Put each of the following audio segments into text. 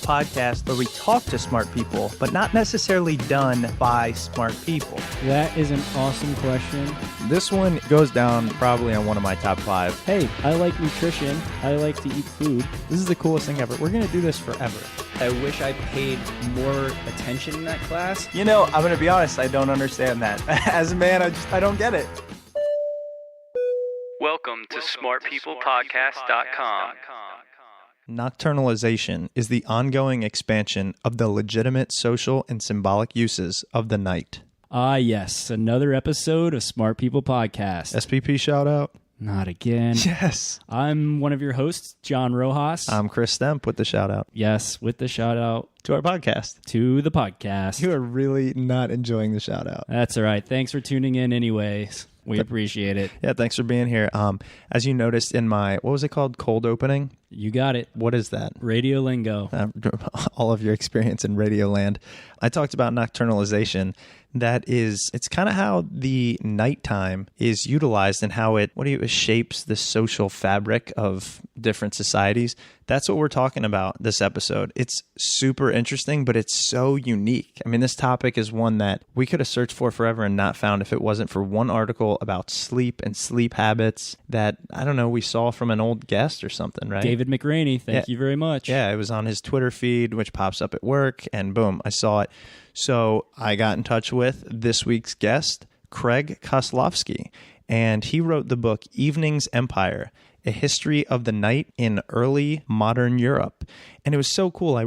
podcast where we talk to smart people, but not necessarily done by smart people? That is an awesome question. This one goes down probably on one of my top 5. Hey, I like nutrition. I like to eat food. This is the coolest thing ever. We're going to do this forever. I wish I paid more attention in that class. You know, I'm going to be honest, I don't understand that. As a man, I don't get it. Welcome to smartpeoplepodcast.com. Nocturnalization is the ongoing expansion of the legitimate social and symbolic uses of the night. Ah, yes. Another episode of Smart People Podcast. SPP shout out. Not again. Yes. I'm one of your hosts, John Rojas. I'm Chris Stemp with the shout out. Yes, with the shout out. To our podcast. To the podcast. You are really not enjoying the shout out. That's all right. Thanks for tuning in anyways. We appreciate it. Yeah, thanks for being here. As you noticed in my, what was it called? Cold opening? You got it. What is that? Radio lingo. All of your experience in radio land. I talked about nocturnalization. It's kind of how the nighttime is utilized and how it shapes the social fabric of different societies. That's what we're talking about this episode. It's super interesting, but it's so unique. I mean, this topic is one that we could have searched for forever and not found if it wasn't for one article about sleep and sleep habits that, I don't know, we saw from an old guest or something, right? David McRaney, thank you very much. Yeah, it was on his Twitter feed, which pops up at work, and boom, I saw it. So I got in touch with this week's guest, Craig Koslofsky, and he wrote the book Evening's Empire, A History of the Night in Early Modern Europe. And it was so cool. I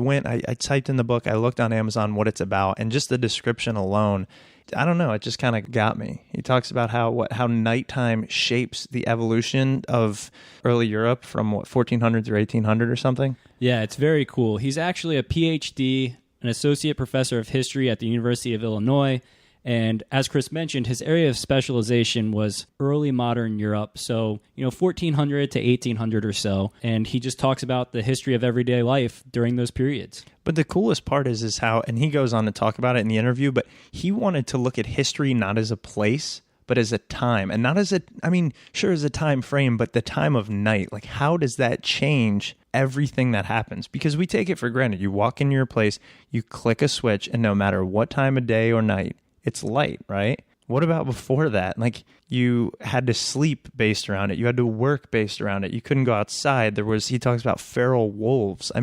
typed in the book, I looked on Amazon what it's about, and just the description alone, I don't know, it just kind of got me. He talks about how nighttime shapes the evolution of early Europe from 1400 through 1800 or something. Yeah, it's very cool. He's actually a PhD, an associate professor of history at the University of Illinois. And as Chris mentioned, his area of specialization was early modern Europe. So, 1400 to 1800 or so. And he just talks about the history of everyday life during those periods. But the coolest part is how, and he goes on to talk about it in the interview, but he wanted to look at history not as a place, but as a time. And not as as a time frame, but the time of night. Like, how does that change everything that happens? Because we take it for granted. You walk into your place, you click a switch, and no matter what time of day or night, it's light, right? What about before that? Like, you had to sleep based around it. You had to work based around it. You couldn't go outside. He talks about feral wolves.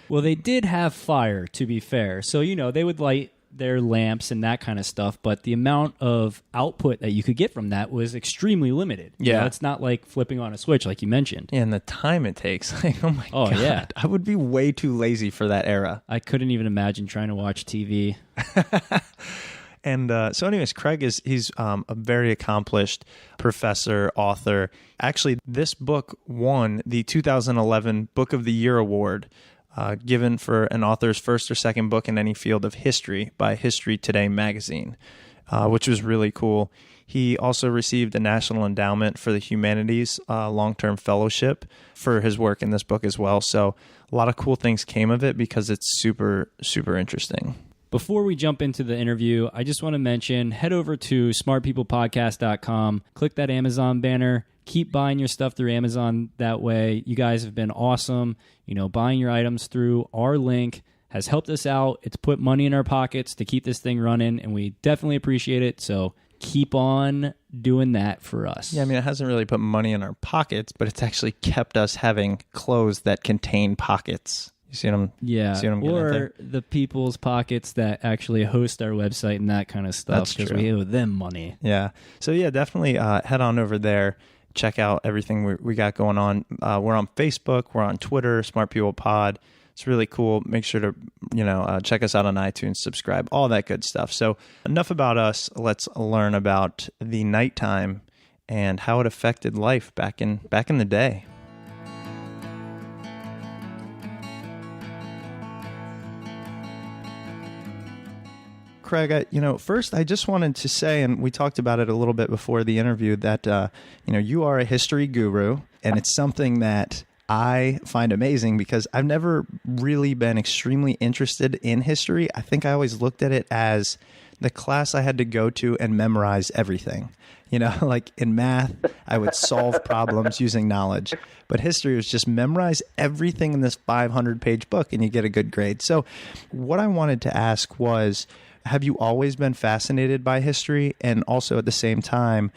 Well, they did have fire, to be fair. So, they would light their lamps and that kind of stuff, but the amount of output that you could get from that was extremely limited. Yeah. It's not like flipping on a switch like you mentioned. Yeah, and the time it takes. Like, oh my God. Yeah. I would be way too lazy for that era. I couldn't even imagine trying to watch TV. And so anyways, Craig he's a very accomplished professor, author. Actually, this book won the 2011 Book of the Year Award, given for an author's first or second book in any field of history by History Today magazine, which was really cool. He also received a National Endowment for the Humanities long-term fellowship for his work in this book as well. So a lot of cool things came of it because it's super, super interesting. Before we jump into the interview, I just want to mention, head over to smartpeoplepodcast.com, click that Amazon banner, keep buying your stuff through Amazon that way. You guys have been awesome. Buying your items through our link has helped us out. It's put money in our pockets to keep this thing running, and we definitely appreciate it. So keep on doing that for us. Yeah, it hasn't really put money in our pockets, but it's actually kept us having clothes that contain pockets. You see what I'm getting at there? The people's pockets that actually host our website and that kind of stuff, because we owe them money. Yeah. So yeah, definitely head on over there. Check out everything we got going on. We're on Facebook. We're on Twitter, Smart People Pod. It's really cool. Make sure to check us out on iTunes, subscribe, all that good stuff. So enough about us. Let's learn about the nighttime and how it affected life back in the day. Craig, first I just wanted to say, and we talked about it a little bit before the interview, that, you are a history guru, and it's something that I find amazing because I've never really been extremely interested in history. I think I always looked at it as the class I had to go to and memorize everything. You know, like in math, I would solve problems using knowledge. But history was just memorize everything in this 500-page book and you get a good grade. So what I wanted to ask was, have you always been fascinated by history? And also at the same time,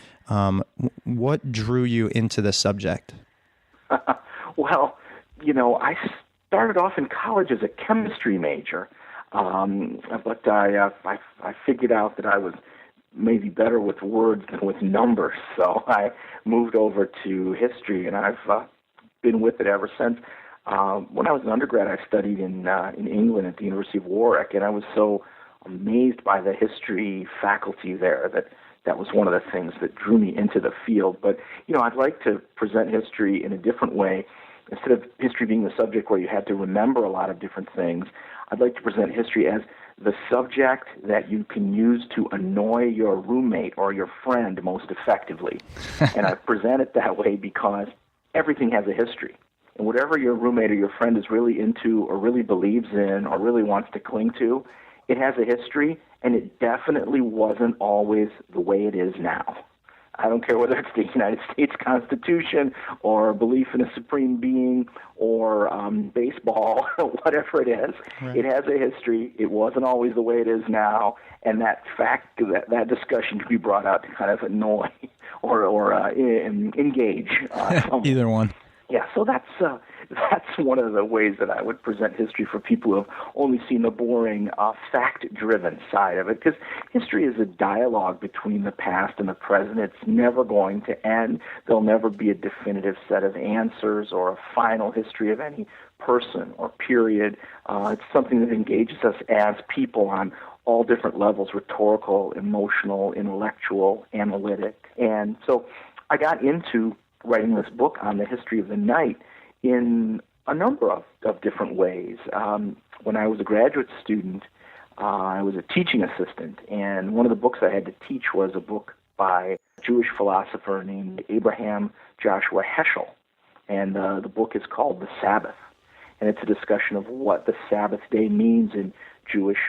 what drew you into the subject? Well, you know, I started off in college as a chemistry major, but I figured out that I was maybe better with words than with numbers, so I moved over to history, and I've been with it ever since. When I was an undergrad, I studied in England at the University of Warwick, and I was so amazed by the history faculty there that was one of the things that drew me into the field. But, you know, I'd like to present history in a different way. Instead of history being the subject where you had to remember a lot of different things, I'd like to present history as the subject that you can use to annoy your roommate or your friend most effectively. And I present it that way because everything has a history. And whatever your roommate or your friend is really into or really believes in or really wants to cling to, it has a history, and it definitely wasn't always the way it is now. I don't care whether it's the United States Constitution or belief in a supreme being or baseball, whatever it is. Right. It has a history. It wasn't always the way it is now, and that fact, that discussion can be brought out to kind of annoy or engage. Either one. Yeah, so that's one of the ways that I would present history for people who have only seen the boring, fact-driven side of it, because history is a dialogue between the past and the present. It's never going to end. There'll never be a definitive set of answers or a final history of any person or period. It's something that engages us as people on all different levels: rhetorical, emotional, intellectual, analytic. And so I got into writing this book on the history of the night in a number of different ways. When I was a graduate student, I was a teaching assistant, and one of the books I had to teach was a book by a Jewish philosopher named Abraham Joshua Heschel, and the book is called The Sabbath, and it's a discussion of what the Sabbath day means in Jewish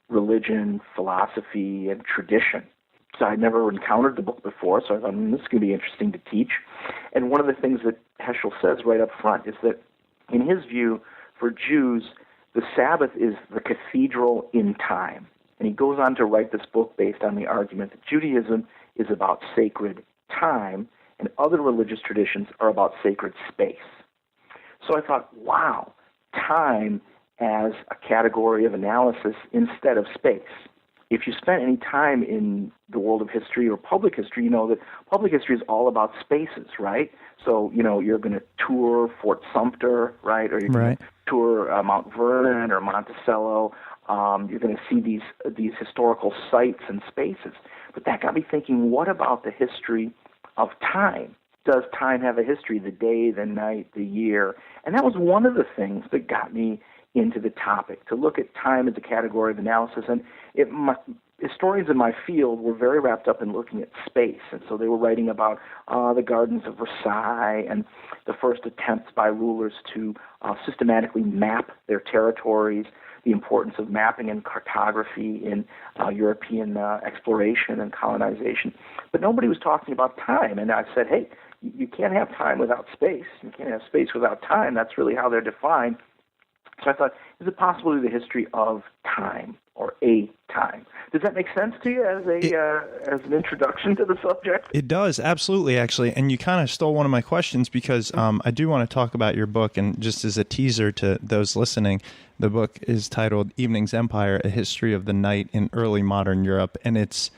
religion, philosophy, and tradition. So I'd never encountered the book before, so I thought, this is going to be interesting to teach. And one of the things that Heschel says right up front is that, in his view, for Jews, the Sabbath is the cathedral in time. And he goes on to write this book based on the argument that Judaism is about sacred time, and other religious traditions are about sacred space. So I thought, wow, time as a category of analysis instead of space. If you spent any time in the world of history or public history, you know that public history is all about spaces, right? So, you know, you're going to tour Fort Sumter, right? Or you're going to tour Mount Vernon or Monticello. You're going to see these historical sites and spaces. But that got me thinking, what about the history of time? Does time have a history, the day, the night, the year? And that was one of the things that got me into the topic, to look at time as a category of analysis. And historians in my field were very wrapped up in looking at space, and so they were writing about the gardens of Versailles and the first attempts by rulers to systematically map their territories, the importance of mapping and cartography in European exploration and colonization. But nobody was talking about time, and I said, hey, you can't have time without space. You can't have space without time. That's really how they're defined. So I thought, is it possible to do the history of time or a time? Does that make sense to you as an introduction to the subject? It does, absolutely, actually. And you kind of stole one of my questions because I do want to talk about your book. And just as a teaser to those listening, the book is titled Evening's Empire, A History of the Night in Early Modern Europe. And it's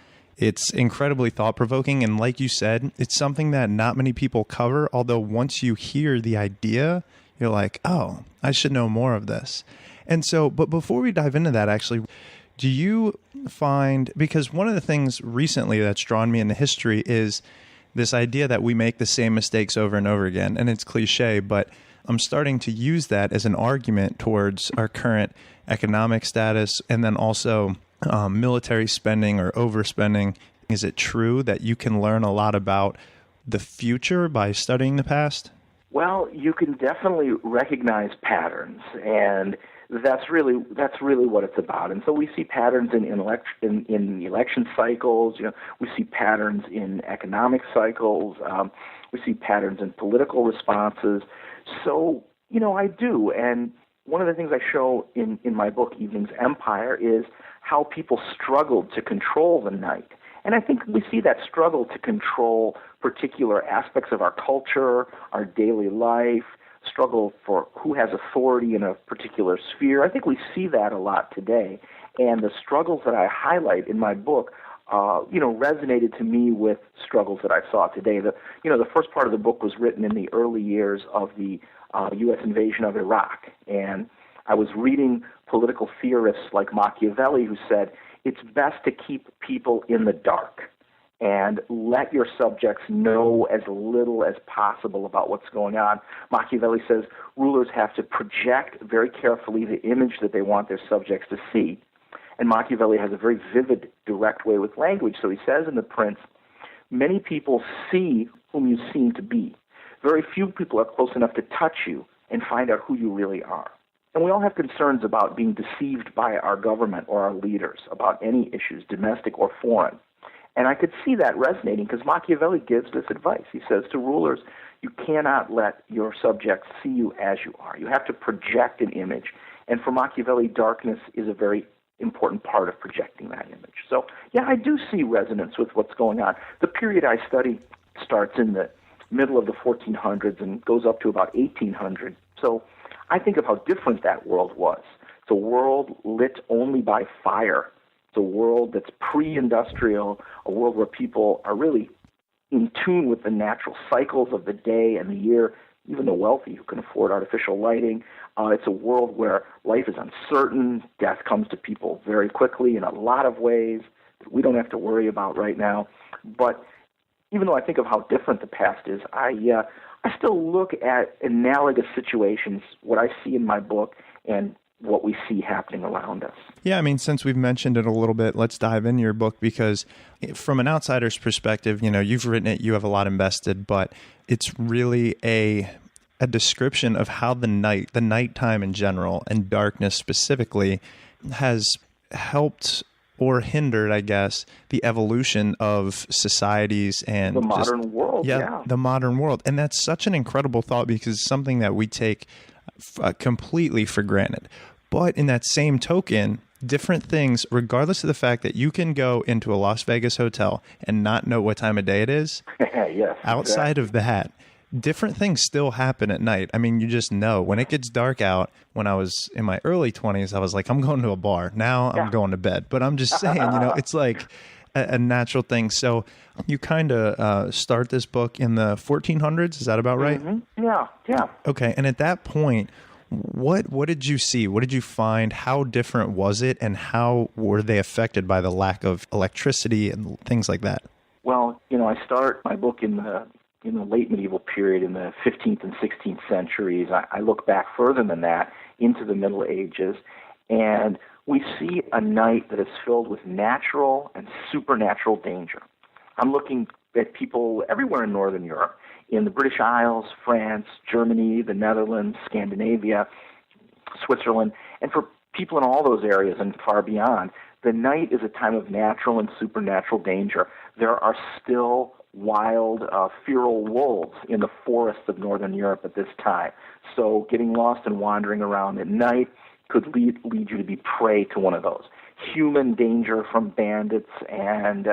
incredibly thought-provoking. And like you said, it's something that not many people cover, although once you hear the idea, you're like, oh, I should know more of this. And so, but before we dive into that, actually, do you find, because one of the things recently that's drawn me into history is this idea that we make the same mistakes over and over again. And it's cliche, but I'm starting to use that as an argument towards our current economic status and then also military spending or overspending. Is it true that you can learn a lot about the future by studying the past? Well, you can definitely recognize patterns, and that's really what it's about. And so we see patterns in election cycles. We see patterns in economic cycles. We see patterns in political responses. So I do. And one of the things I show in my book, Evening's Empire, is how people struggled to control the night. And I think we see that struggle to control particular aspects of our culture, our daily life, struggle for who has authority in a particular sphere. I think we see that a lot today. And the struggles that I highlight in my book, resonated to me with struggles that I saw today. The first part of the book was written in the early years of the U.S. invasion of Iraq. And I was reading political theorists like Machiavelli who said, it's best to keep people in the dark and let your subjects know as little as possible about what's going on. Machiavelli says rulers have to project very carefully the image that they want their subjects to see. And Machiavelli has a very vivid, direct way with language. So he says in The Prince, many people see whom you seem to be. Very few people are close enough to touch you and find out who you really are. And we all have concerns about being deceived by our government or our leaders about any issues, domestic or foreign. And I could see that resonating because Machiavelli gives this advice. He says to rulers, you cannot let your subjects see you as you are. You have to project an image. And for Machiavelli, darkness is a very important part of projecting that image. So, yeah, I do see resonance with what's going on. The period I study starts in the middle of the 1400s and goes up to about 1800. So I think of how different that world was. It's a world lit only by fire. It's a world that's pre-industrial, a world where people are really in tune with the natural cycles of the day and the year, even the wealthy who can afford artificial lighting. It's a world where life is uncertain. Death comes to people very quickly in a lot of ways that we don't have to worry about right now. But even though I think of how different the past is, I still look at analogous situations, what I see in my book, and what we see happening around us. Yeah, I mean, since we've mentioned it a little bit, let's dive into your book because from an outsider's perspective, you've written it, you have a lot invested, but it's really a description of how the nighttime in general and darkness specifically has helped or hindered, I guess, the evolution of societies and the modern world. Yeah, the modern world. And that's such an incredible thought because it's something that we take completely for granted. But in that same token, different things, regardless of the fact that you can go into a Las Vegas hotel and not know what time of day it is, yes, outside of that, different things still happen at night. I mean, you just know when it gets dark out. When I was in my early 20s, I was like, I'm going to a bar. Now I'm going to bed. But I'm just saying, it's like a natural thing. So you kind of start this book in the 1400s. Is that about right? Mm-hmm. Yeah. Okay. And at that point, what did you see? What did you find? How different was it? And how were they affected by the lack of electricity and things like that? Well, I start my book in the late medieval period, in the 15th and 16th centuries. I look back further than that into the Middle Ages, and we see a night that is filled with natural and supernatural danger. I'm looking at people everywhere in Northern Europe, in the British Isles, France, Germany, the Netherlands, Scandinavia, Switzerland, and for people in all those areas and far beyond, the night is a time of natural and supernatural danger. There are still wild, feral wolves in the forests of Northern Europe at this time. So getting lost and wandering around at night could lead you to be prey to one of those. Human danger from bandits and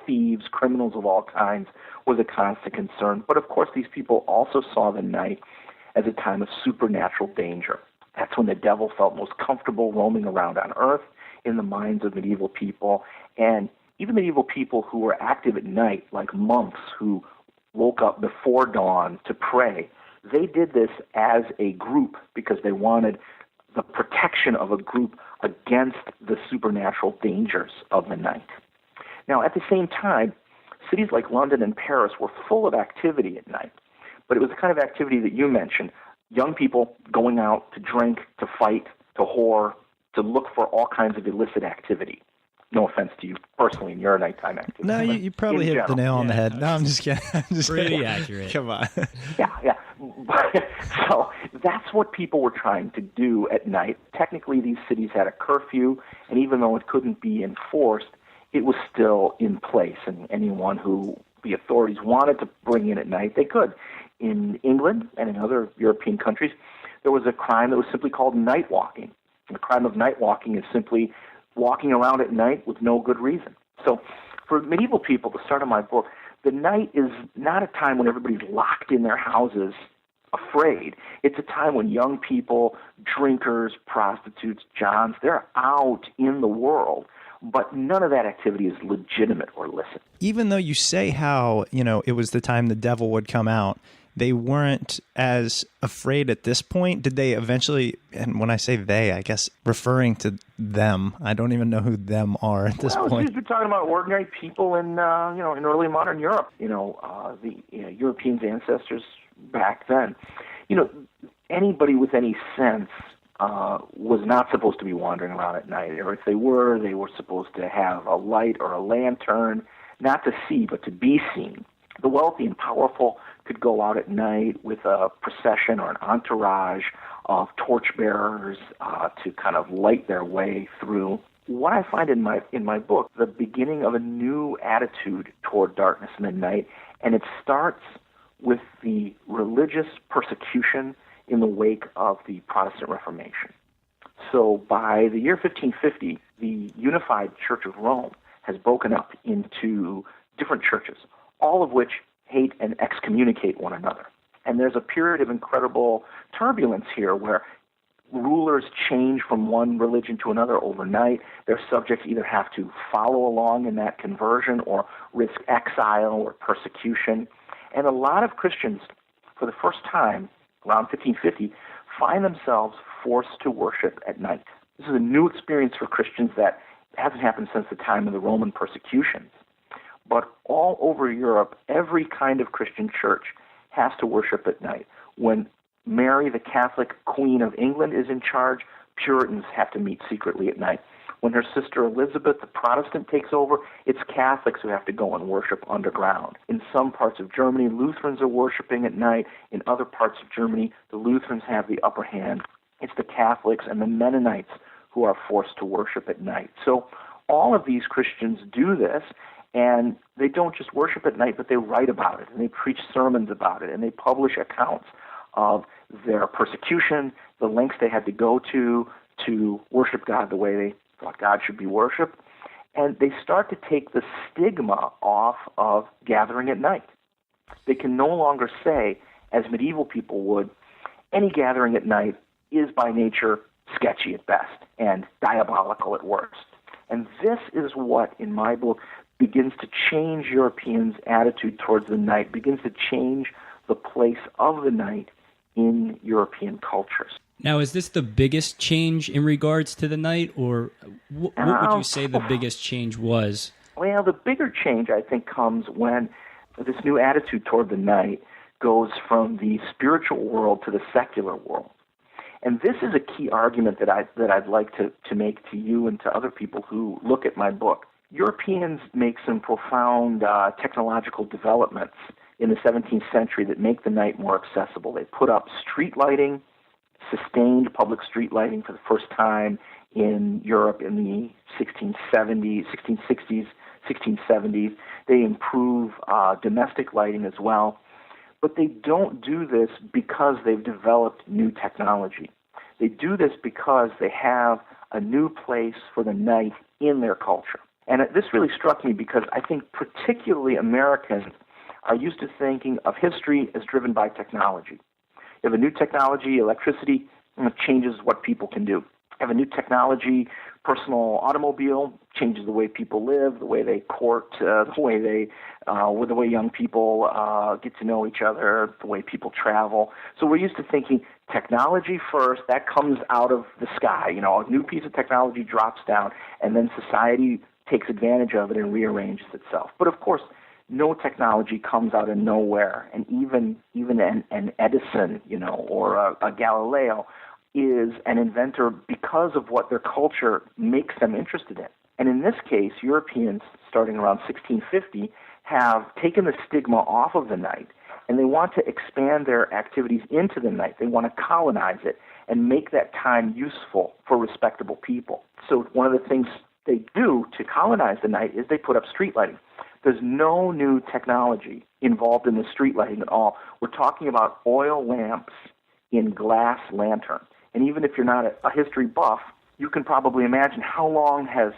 thieves, criminals of all kinds, was a constant concern. But of course, these people also saw the night as a time of supernatural danger. That's when the devil felt most comfortable roaming around on earth in the minds of medieval people. And even medieval people who were active at night, like monks who woke up before dawn to pray, they did this as a group because they wanted the protection of a group against the supernatural dangers of the night. Now, at the same time, cities like London and Paris were full of activity at night, but it was the kind of activity that you mentioned, young people going out to drink, to fight, to whore, to look for all kinds of illicit activity. No offense to you personally in your nighttime activity. No, you probably hit the nail on the head. No, I'm just kidding. Pretty accurate. Come on. Yeah. So that's what people were trying to do at night. Technically, these cities had a curfew, and even though it couldn't be enforced, it was still in place, and anyone who the authorities wanted to bring in at night, they could. In England and in other European countries, there was a crime that was simply called night walking. The crime of night walking is simply walking around at night with no good reason. So for medieval people, the start of my book, the night is not a time when everybody's locked in their houses afraid. It's a time when young people, drinkers, prostitutes, johns, they're out in the world, but none of that activity is legitimate or licit. Even though you say how, it was the time the devil would come out, they weren't as afraid at this point. Did they eventually, and when I say they, I guess referring to them, I don't even know who them are at this point. We're talking about ordinary people in early modern Europe, the Europeans' ancestors back then. Anybody with any sense was not supposed to be wandering around at night. Or if they were supposed to have a light or a lantern, not to see, but to be seen. The wealthy and powerful could go out at night with a procession or an entourage of torchbearers to kind of light their way through. What I find in my book, the beginning of a new attitude toward darkness in the night, and it starts with the religious persecution in the wake of the Protestant Reformation. So by the year 1550, the unified Church of Rome has broken up into different churches, all of which hate and excommunicate one another. And there's a period of incredible turbulence here where rulers change from one religion to another overnight. Their subjects either have to follow along in that conversion or risk exile or persecution. And a lot of Christians, for the first time, around 1550, find themselves forced to worship at night. This is a new experience for Christians that hasn't happened since the time of the Roman persecutions. But all over Europe, every kind of Christian church has to worship at night. When Mary, the Catholic Queen of England, is in charge, Puritans have to meet secretly at night. When her sister Elizabeth, the Protestant, takes over, it's Catholics who have to go and worship underground. In some parts of Germany, Lutherans are worshiping at night. In other parts of Germany, the Lutherans have the upper hand. It's the Catholics and the Mennonites who are forced to worship at night. So all of these Christians do this, and they don't just worship at night, but they write about it, and they preach sermons about it, and they publish accounts of their persecution, the lengths they had to go to worship God the way they thought God should be worshipped. And they start to take the stigma off of gathering at night. They can no longer say, as medieval people would, any gathering at night is by nature sketchy at best and diabolical at worst. And this is what, in my book, begins to change Europeans' attitude towards the night, begins to change the place of the night in European cultures. Now, is this the biggest change in regards to the night, or what would you say the biggest change was? Well, the bigger change, I think, comes when this new attitude toward the night goes from the spiritual world to the secular world. And this is a key argument that I'd like to make to you and to other people who look at my book. Europeans make some profound technological developments in the 17th century that make the night more accessible. They put up street lighting, sustained public street lighting for the first time in Europe in the 1660s, 1670s. They improve domestic lighting as well. But they don't do this because they've developed new technology. They do this because they have a new place for the night in their culture. And this really struck me because I think particularly Americans are used to thinking of history as driven by technology. You have a new technology, electricity, and it changes what people can do. You have a new technology, personal automobile, changes the way people live, the way they court, the way young people get to know each other, the way people travel. So we're used to thinking technology first, that comes out of the sky. A new piece of technology drops down, and then society takes advantage of it and rearranges itself. But of course, no technology comes out of nowhere, and even an Edison, or a Galileo is an inventor because of what their culture makes them interested in. And in this case, Europeans, starting around 1650, have taken the stigma off of the night and they want to expand their activities into the night. They want to colonize it and make that time useful for respectable people. So one of the things they do to colonize the night is they put up street lighting. There's no new technology involved in the street lighting at all. We're talking about oil lamps in glass lanterns. And even if you're not a history buff, you can probably imagine how long have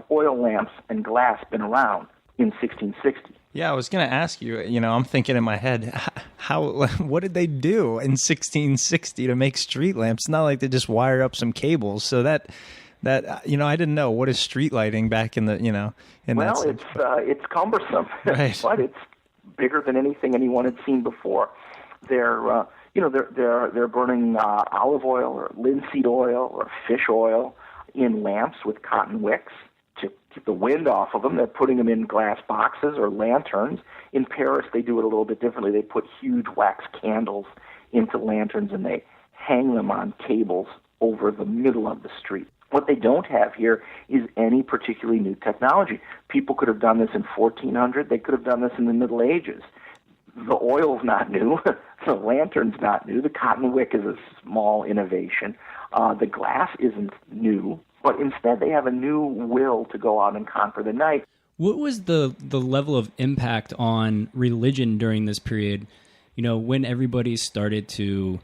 oil lamps and glass been around in 1660. Yeah, I was going to ask you, I'm thinking in my head, what did they do in 1660 to make street lamps? It's not like they just wired up some cables. So that I didn't know. What is street lighting back in the, Well, it's cumbersome, right. But it's bigger than anything anyone had seen before. They're burning olive oil or linseed oil or fish oil in lamps with cotton wicks to keep the wind off of them. They're putting them in glass boxes or lanterns. In Paris, they do it a little bit differently. They put huge wax candles into lanterns and they hang them on cables over the middle of the street. What they don't have here is any particularly new technology. People could have done this in 1400. They could have done this in the Middle Ages. The oil's not new. The lantern's not new. The cotton wick is a small innovation. The glass isn't new. But instead, they have a new will to go out and conquer the night. What was the level of impact on religion during this period? When everybody started to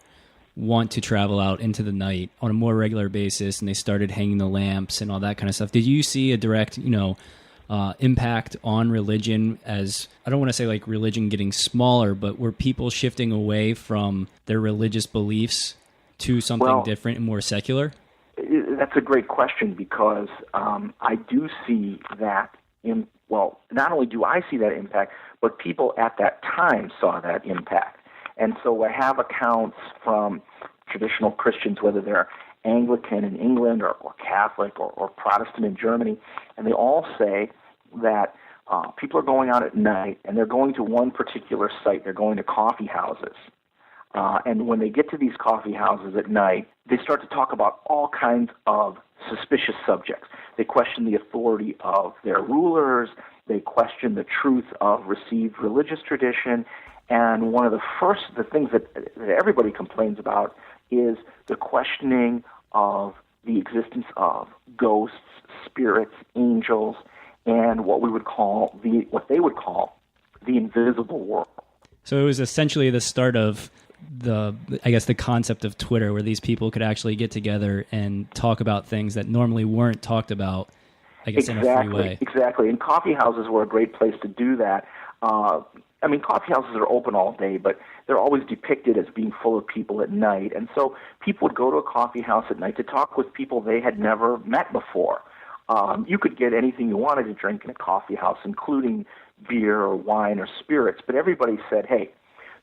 want to travel out into the night on a more regular basis and they started hanging the lamps and all that kind of stuff. Did you see a direct, impact on religion as, I don't want to say like religion getting smaller, but were people shifting away from their religious beliefs to something different and more secular? That's a great question because I do see that not only do I see that impact, but people at that time saw that impact. And so I have accounts from traditional Christians, whether they're Anglican in England or Catholic or Protestant in Germany, and they all say that people are going out at night and they're going to one particular site. They're going to coffee houses. And when they get to these coffee houses at night, they start to talk about all kinds of suspicious subjects. They question the authority of their rulers. They question the truth of received religious tradition. And one of the things that everybody complains about is the questioning of the existence of ghosts, spirits, angels, and what they would call the invisible world. So it was essentially the start of the concept of Twitter, where these people could actually get together and talk about things that normally weren't talked about, in a free way. Exactly. And coffee houses were a great place to do that. Coffee houses are open all day, but they're always depicted as being full of people at night. And so people would go to a coffee house at night to talk with people they had never met before. You could get anything you wanted to drink in a coffee house, including beer or wine or spirits. But everybody said, hey,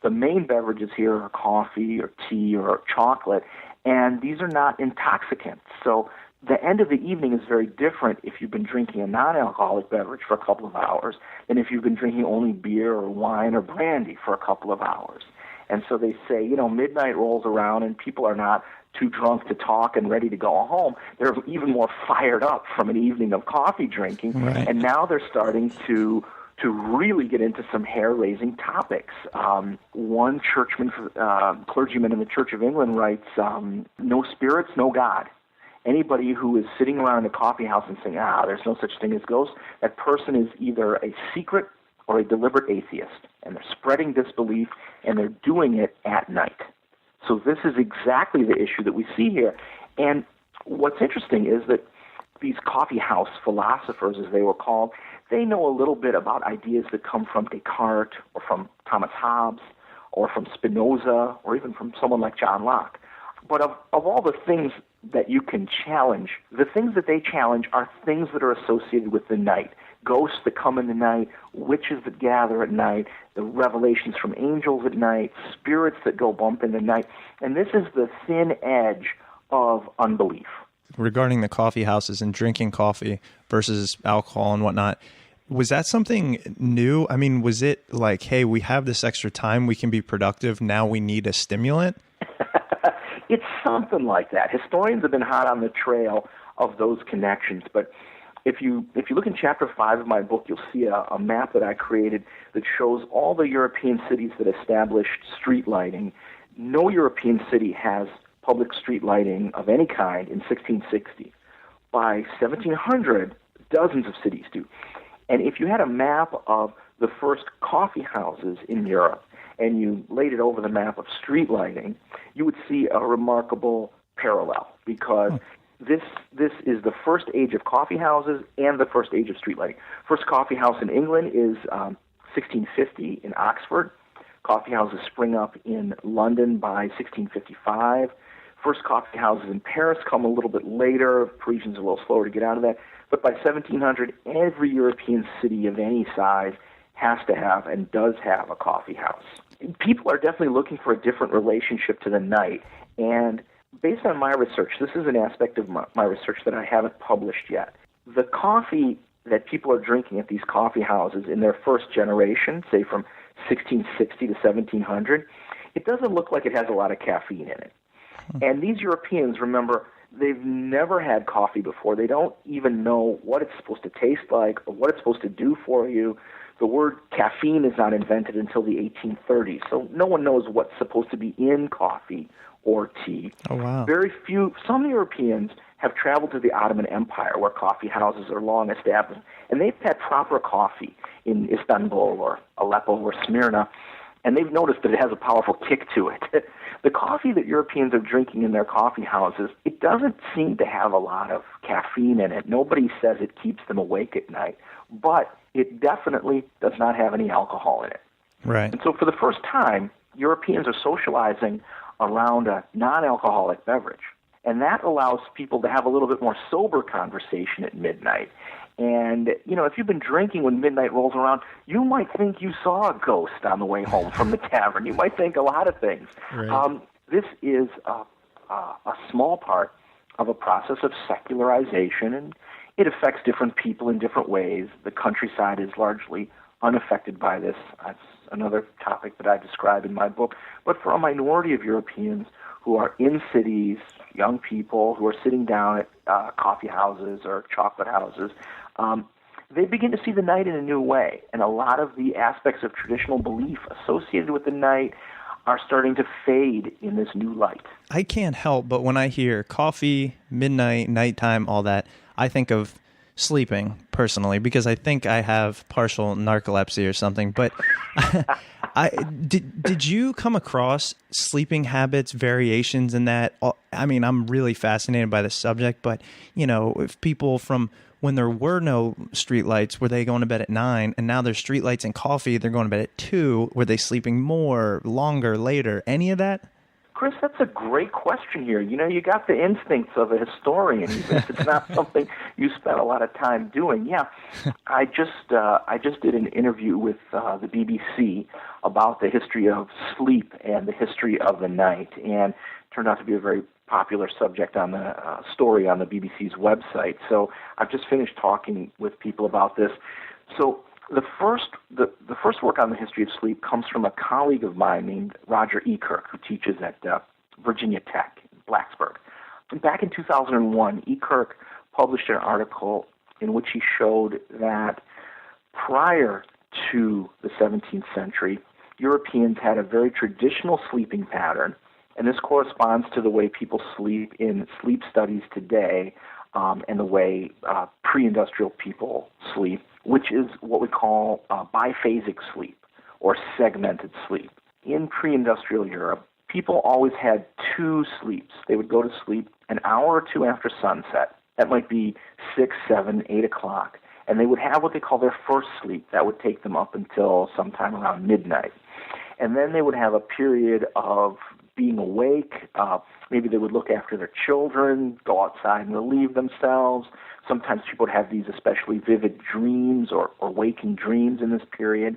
the main beverages here are coffee or tea or chocolate, and these are not intoxicants. So the end of the evening is very different if you've been drinking a non-alcoholic beverage for a couple of hours than if you've been drinking only beer or wine or brandy for a couple of hours. And so they say, midnight rolls around and people are not too drunk to talk and ready to go home. They're even more fired up from an evening of coffee drinking. Right. And now they're starting to really get into some hair-raising topics. One clergyman in the Church of England writes, no spirits, no God. Anybody who is sitting around a coffee house and saying, there's no such thing as ghosts, that person is either a secret or a deliberate atheist. And they're spreading disbelief, and they're doing it at night. So this is exactly the issue that we see here. And what's interesting is that these coffee house philosophers, as they were called, they know a little bit about ideas that come from Descartes or from Thomas Hobbes or from Spinoza or even from someone like John Locke. But of all the things that you can challenge, the things that they challenge are things that are associated with the night. Ghosts that come in the night, witches that gather at night, the revelations from angels at night, spirits that go bump in the night. And this is the thin edge of unbelief. Regarding the coffee houses and drinking coffee versus alcohol and whatnot, was that something new? I mean, was it like, hey, we have this extra time, we can be productive, now we need a stimulant? It's something like that. Historians have been hot on the trail of those connections, but if you look in Chapter 5 of my book, you'll see a map that I created that shows all the European cities that established street lighting. No European city has public street lighting of any kind in 1660. By 1700, dozens of cities do. And if you had a map of the first coffee houses in Europe and you laid it over the map of street lighting, you would see a remarkable parallel, because this is the first age of coffee houses and the first age of street lighting. First coffee house in England is 1650 in Oxford. Coffee houses spring up in London by 1655. First coffee houses in Paris come a little bit later. Parisians are a little slower to get out of that. But by 1700, every European city of any size has to have and does have a coffee house. People are definitely looking for a different relationship to the night. And based on my research, this is an aspect of my research that I haven't published yet. The coffee that people are drinking at these coffee houses in their first generation, say from 1660 to 1700, it doesn't look like it has a lot of caffeine in it. And these Europeans, remember, they've never had coffee before. They don't even know what it's supposed to taste like or what it's supposed to do for you. The word caffeine is not invented until the 1830s, so no one knows what's supposed to be in coffee or tea. Oh, wow. Some Europeans have traveled to the Ottoman Empire, where coffee houses are long established, and they've had proper coffee in Istanbul or Aleppo or Smyrna, and they've noticed that it has a powerful kick to it. The coffee that Europeans are drinking in their coffee houses, it doesn't seem to have a lot of caffeine in it. Nobody says it keeps them awake at night, but it definitely does not have any alcohol in it. Right. And so for the first time, Europeans are socializing around a non-alcoholic beverage, and that allows people to have a little bit more sober conversation at midnight. And, if you've been drinking when midnight rolls around, you might think you saw a ghost on the way home from the tavern. You might think a lot of things. Right. This is a small part of a process of secularization, and it affects different people in different ways. The countryside is largely unaffected by this. That's another topic that I describe in my book. But for a minority of Europeans who are in cities, young people who are sitting down at coffee houses or chocolate houses, they begin to see the night in a new way. And a lot of the aspects of traditional belief associated with the night are starting to fade in this new light. I can't help but when I hear coffee, midnight, nighttime, all that, I think of sleeping personally, because I think I have partial narcolepsy or something. But did you come across sleeping habits, variations in that? I mean, I'm really fascinated by this subject, but if people from when there were no streetlights, were they going to bed at 9, and now there's streetlights and coffee, they're going to bed at 2, were they sleeping more, longer, later? Any of that? Chris, that's a great question here. You got the instincts of a historian, even if it's not something you spent a lot of time doing. Yeah, I just did an interview with the BBC about the history of sleep and the history of the night, and it turned out to be a very popular subject on the story on the BBC's website. So I've just finished talking with people about this. So the first work on the history of sleep comes from a colleague of mine named Roger E. Kirk, who teaches at Virginia Tech in Blacksburg. And back in 2001, E. Kirk published an article in which he showed that prior to the 17th century, Europeans had a very traditional sleeping pattern, and this corresponds to the way people sleep in sleep studies today and the way pre-industrial people sleep, which is what we call biphasic sleep or segmented sleep. In pre-industrial Europe, people always had 2 sleeps. They would go to sleep an hour or 2 after sunset. That might be 6, 7, 8 o'clock. And they would have what they call their first sleep. That would take them up until sometime around midnight. And then they would have a period of being awake. Maybe they would look after their children, go outside and relieve themselves. Sometimes people would have these especially vivid dreams or waking dreams in this period.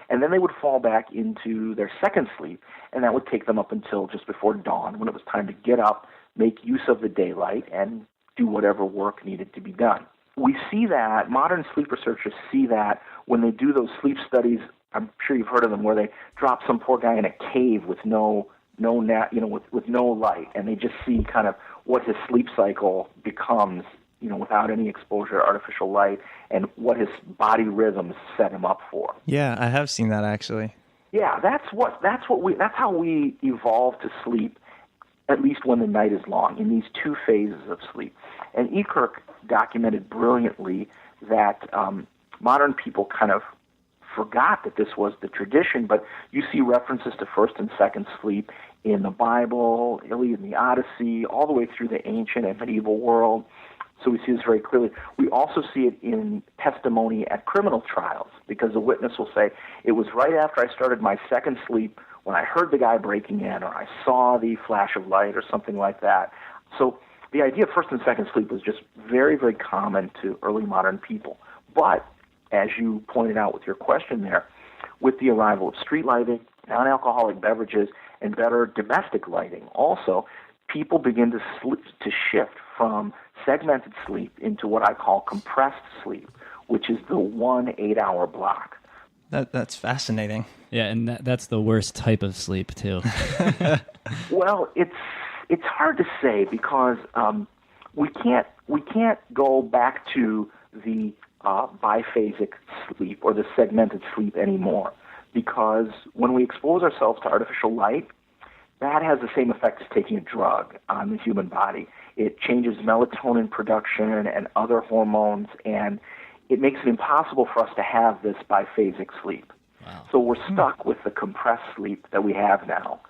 And then they would fall back into their second sleep, and that would take them up until just before dawn, when it was time to get up, make use of the daylight, and do whatever work needed to be done. We see that, modern sleep researchers see that when they do those sleep studies. I'm sure you've heard of them, where they drop some poor guy in a cave with no light, and they just see kind of what his sleep cycle becomes without any exposure to artificial light, and what his body rhythms set him up for. Yeah, I have seen that actually. Yeah, that's how we evolved to sleep, at least when the night is long, in these two phases of sleep. And E. Kirk documented brilliantly that modern people kind of forgot that this was the tradition, but you see references to first and second sleep in the Bible, Iliad and the Odyssey, all the way through the ancient and medieval world. So we see this very clearly. We also see it in testimony at criminal trials, because the witness will say, it was right after I started my second sleep when I heard the guy breaking in, or I saw the flash of light, or something like that. So the idea of first and second sleep was just very, very common to early modern people. But, as you pointed out with your question there, with the arrival of street lighting, non-alcoholic beverages, and better domestic lighting also, people begin to shift from segmented sleep into what I call compressed sleep, which is the 1 8-hour block. That's fascinating. Yeah, and that's the worst type of sleep too. Well, it's hard to say, because we can't go back to the biphasic sleep or the segmented sleep anymore, because when we expose ourselves to artificial light, that has the same effect as taking a drug on the human body. It changes melatonin production and other hormones, and it makes it impossible for us to have this biphasic sleep. Wow. So we're stuck with the compressed sleep that we have now.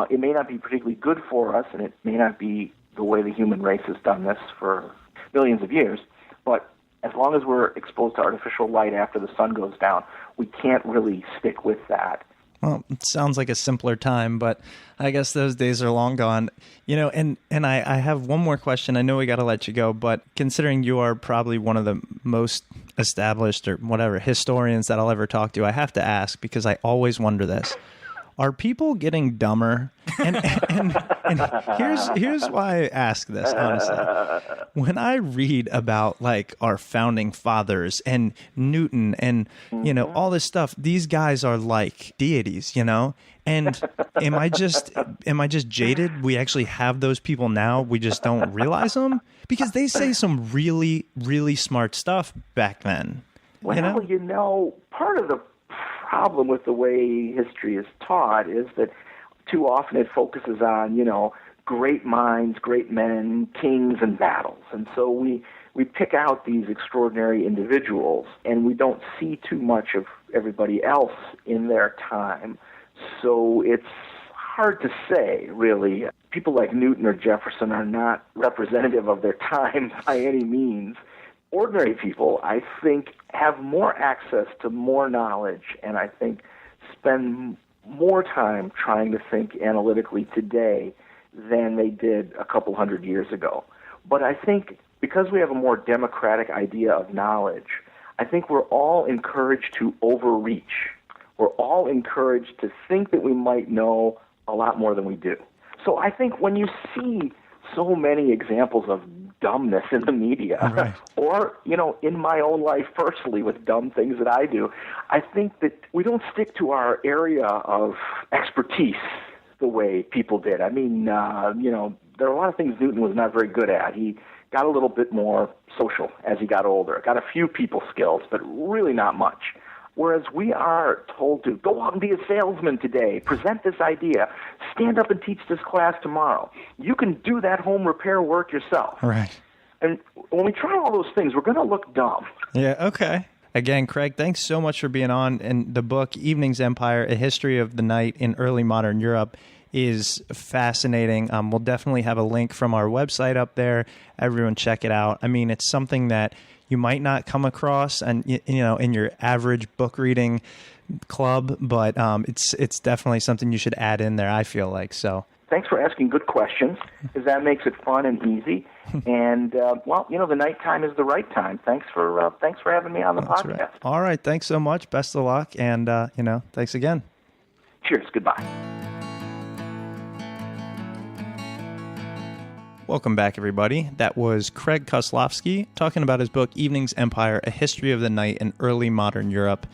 It may not be particularly good for us, and it may not be the way the human race has done this for millions of years, but as long as we're exposed to artificial light after the sun goes down, we can't really stick with that. Well, it sounds like a simpler time, but I guess those days are long gone. And I have one more question. I know we got to let you go, but considering you are probably one of the most established or whatever historians that I'll ever talk to, I have to ask, because I always wonder this. Are people getting dumber? And here's why I ask this, honestly. When I read about like our founding fathers and Newton and all this stuff, these guys are like deities, And am I just jaded? We actually have those people now. We just don't realize them, because they say some really, really smart stuff back then. Well, part of the problem with the way history is taught is that too often it focuses on, great minds, great men, kings, and battles. And so we pick out these extraordinary individuals, and we don't see too much of everybody else in their time. So it's hard to say, really. People like Newton or Jefferson are not representative of their time by any means. Ordinary people, I think, have more access to more knowledge, and I think spend more time trying to think analytically today than they did a couple hundred years ago. But I think because we have a more democratic idea of knowledge, I think we're all encouraged to overreach. We're all encouraged to think that we might know a lot more than we do. So I think when you see so many examples of dumbness in the media, right, or, in my own life personally with dumb things that I do, I think that we don't stick to our area of expertise the way people did. I mean, there are a lot of things Newton was not very good at. He got a little bit more social as he got older, got a few people skills, but really not much. Whereas we are told to go out and be a salesman today, present this idea, stand up and teach this class tomorrow. You can do that home repair work yourself. Right. And when we try all those things, we're going to look dumb. Yeah, okay. Again, Craig, thanks so much for being on. And the book, Evening's Empire, A History of the Night in Early Modern Europe, is fascinating. We'll definitely have a link from our website up there. Everyone check it out. I mean, it's something that you might not come across and in your average book reading club, but it's definitely something you should add in there, I feel like. So thanks for asking good questions, because that makes it fun and easy. And the nighttime is the right time. Thanks for having me on the podcast. Right. All right, thanks so much. Best of luck, and thanks again. Cheers. Goodbye. Welcome back, everybody. That was Craig Koslofsky talking about his book, Evening's Empire, A History of the Night in Early Modern Europe.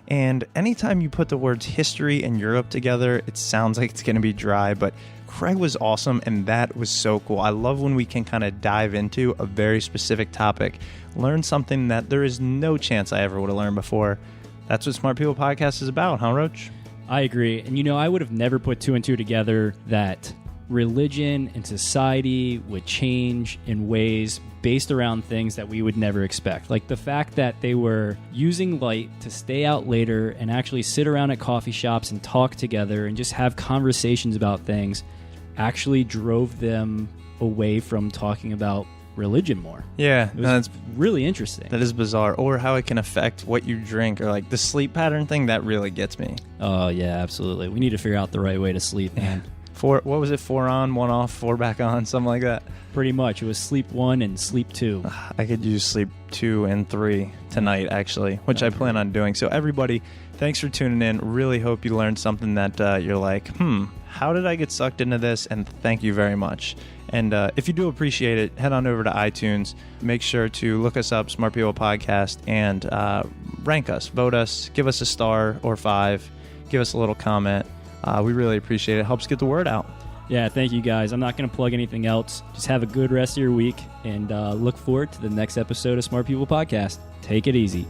And anytime you put the words history and Europe together, it sounds like it's going to be dry, but Craig was awesome, and that was so cool. I love when we can kind of dive into a very specific topic, learn something that there is no chance I ever would have learned before. That's what Smart People Podcast is about, huh, Roach? I agree. And, I would have never put two and two together that religion and society would change in ways based around things that we would never expect. Like the fact that they were using light to stay out later and actually sit around at coffee shops and talk together and just have conversations about things actually drove them away from talking about religion more. Yeah, that's really interesting. That is bizarre. Or how it can affect what you drink, or like the sleep pattern thing, that really gets me. Oh, yeah, absolutely. We need to figure out the right way to sleep, man. What was it? 4 on, 1 off, 4 back on, something like that. Pretty much. It was sleep 1 and sleep 2. I could use sleep 2 and 3 tonight, actually, which I plan on doing. So everybody, thanks for tuning in. Really hope you learned something that you're like, how did I get sucked into this? And thank you very much. And if you do appreciate it, head on over to iTunes. Make sure to look us up, Smart People Podcast, and rank us, vote us, give us a star or 5, give us a little comment. We really appreciate it. It helps get the word out. Yeah, thank you guys. I'm not going to plug anything else. Just have a good rest of your week, and look forward to the next episode of Smart People Podcast. Take it easy.